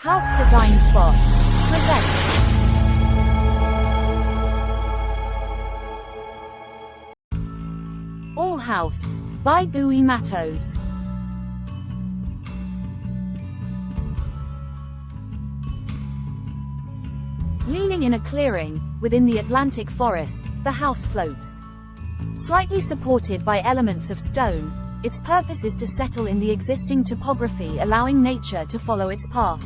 House Design Spot presents All House by Gui Mattos. Leaning in a clearing, within the Atlantic forest, the house floats. Slightly supported by elements of stone, its purpose is to settle in the existing topography, allowing nature to follow its path.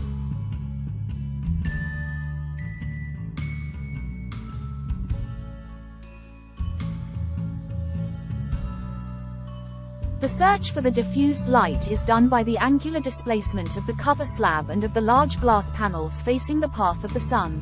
The search for the diffused light is done by the angular displacement of the cover slab and of the large glass panels facing the path of the sun.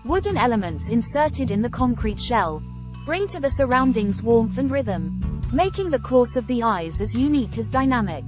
Wooden elements inserted in the concrete shell bring to the surroundings warmth and rhythm, making the course of the eyes as unique as dynamic.